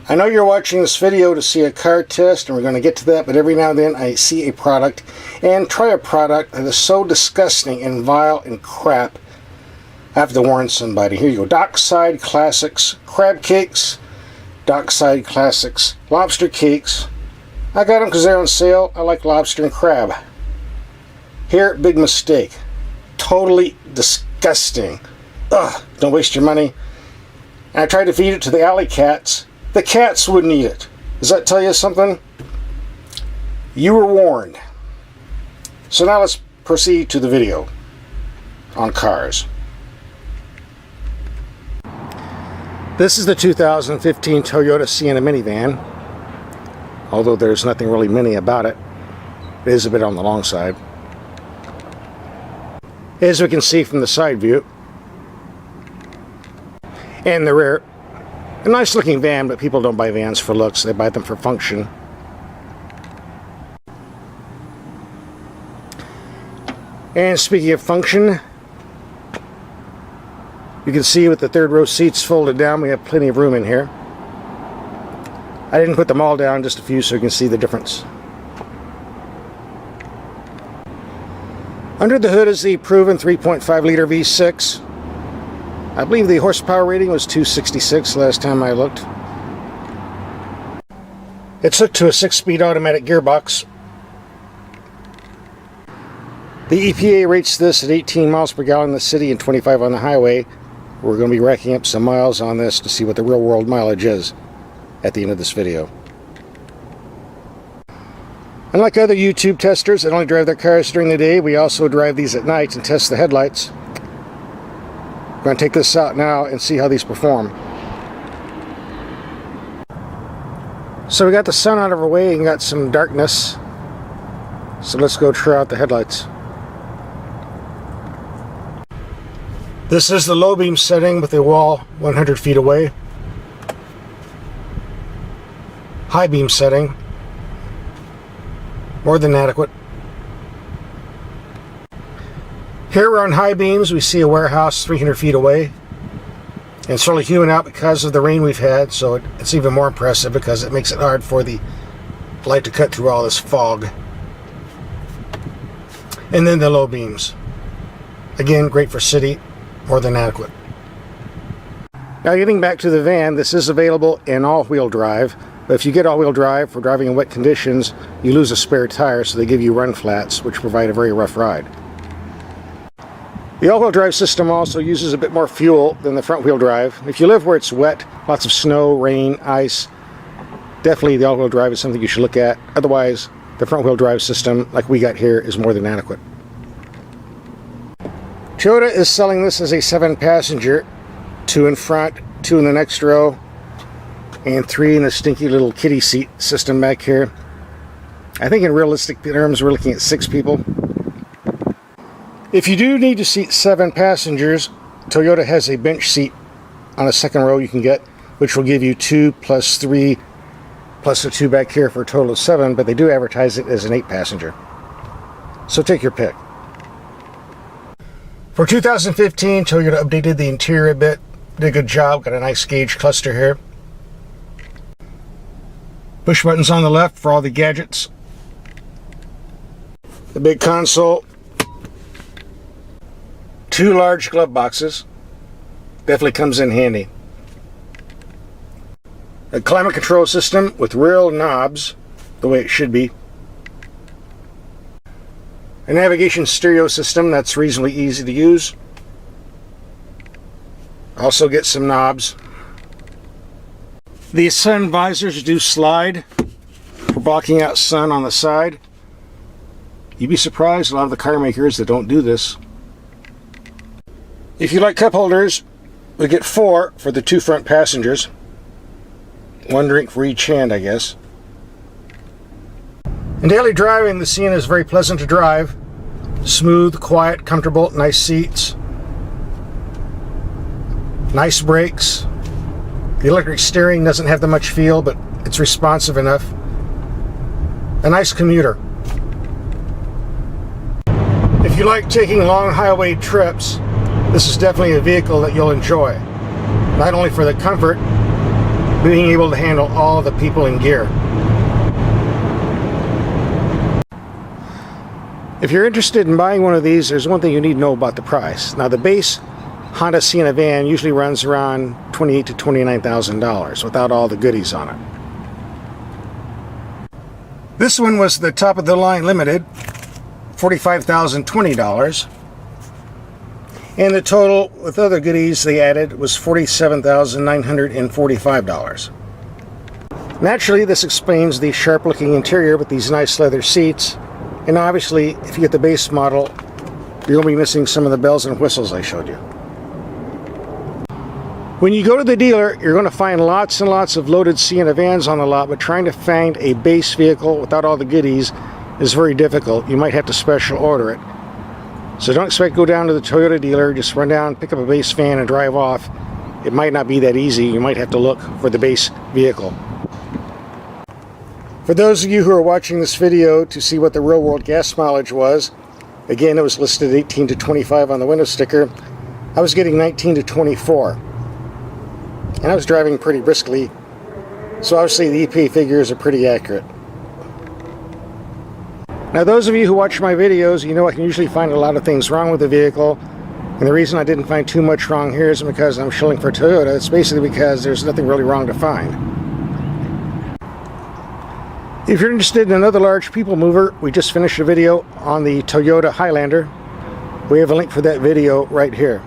I know you're watching this video to see a car test, and we're going to get to that, but every now and then I see a product and try a product that is so disgusting and vile and crap, I have to warn somebody. Here you go. Dockside Classics crab cakes, Dockside Classics lobster cakes. I got them because they're on sale. I like lobster and crab. Here, big mistake. Totally disgusting. Ugh, don't waste your money. And I tried to feed it to the alley cats. The cats wouldn't eat it. Does that tell you something? You were warned. So now let's proceed to the video on cars. This is the 2015 Toyota Sienna Minivan. Although there's nothing really mini about it. It is a bit on the long side. As we can see from the side view. And the rear. A nice looking van, but people don't buy vans for looks, they buy them for function. And speaking of function, you can see with the third row seats folded down, we have plenty of room in here. I didn't put them all down, just a few, so you can see the difference. Under the hood is the proven 3.5 liter V6. I believe the horsepower rating was 266 last time I looked. It's hooked to a 6-speed automatic gearbox. The EPA rates this at 18 miles per gallon in the city and 25 on the highway. We're going to be racking up some miles on this to see what the real world mileage is at the end of this video. Unlike other YouTube testers that only drive their cars during the day, we also drive these at night and test the headlights. We're going to take this out now and see how these perform. So we got the sun out of our way and got some darkness. So let's go try out the headlights. This is the low beam setting with a wall 100 feet away. High beam setting. More than adequate. Here we're on high beams. We see a warehouse 300 feet away. And it's really hewing out because of the rain we've had, so it's even more impressive because it makes it hard for the light to cut through all this fog. And then the low beams. Again, great for city, more than adequate. Now getting back to the van, this is available in all-wheel drive. But if you get all-wheel drive for driving in wet conditions, you lose a spare tire, so they give you run flats, which provide a very rough ride. The all-wheel drive system also uses a bit more fuel than the front-wheel drive. If you live where it's wet, lots of snow, rain, ice, definitely the all-wheel drive is something you should look at. Otherwise, the front-wheel drive system, like we got here, is more than adequate. Toyota is selling this as a 7-passenger, 2 in front, 2 in the next row, and 3 in the stinky little kiddie seat system back here. I think in realistic terms we're looking at 6 people. If you do need to seat 7 passengers, Toyota has a bench seat on a second row you can get, which will give you 2 plus 3 plus the 2 back here for a total of 7, but they do advertise it as an 8-passenger. So take your pick. For 2015, Toyota updated the interior a bit. Did a good job. Got a nice gauge cluster here. Push buttons on the left for all the gadgets. The big console. 2 large glove boxes. Definitely comes in handy. A climate control system with real knobs, the way it should be. A navigation stereo system that's reasonably easy to use. Also get some knobs. These sun visors do slide for blocking out sun on the side. You'd be surprised a lot of the car makers that don't do this. If you like cup holders, we get 4 for the 2 front passengers. 1 drink for each hand, I guess. In daily driving, the Sienna is very pleasant to drive. Smooth, quiet, comfortable, nice seats. Nice brakes. The electric steering doesn't have that much feel, but it's responsive enough. A nice commuter. If you like taking long highway trips, this is definitely a vehicle that you'll enjoy. Not only for the comfort, being able to handle all the people in gear. If you're interested in buying one of these, there's one thing you need to know about the price. Now, the base Honda Sienna van usually runs around $28,000 to $29,000 without all the goodies on it. This one was the top of the line limited, $45,020. And the total with other goodies they added was $47,945. Naturally, this explains the sharp looking interior with these nice leather seats. And obviously, if you get the base model, you're going to be missing some of the bells and whistles I showed you. When you go to the dealer, you're going to find lots and lots of loaded Sienna vans on the lot, but trying to find a base vehicle without all the goodies is very difficult. You might have to special order it. So don't expect to go down to the Toyota dealer, just run down, pick up a base van and drive off. It might not be that easy. You might have to look for the base vehicle. For those of you who are watching this video to see what the real world gas mileage was, again, it was listed 18 to 25 on the window sticker. I was getting 19 to 24. And I was driving pretty briskly, so obviously the EPA figures are pretty accurate. Now, those of you who watch my videos, you know I can usually find a lot of things wrong with the vehicle. And the reason I didn't find too much wrong here is because I'm shilling for Toyota. It's basically because there's nothing really wrong to find. If you're interested in another large people mover, we just finished a video on the Toyota Highlander. We have a link for that video right here.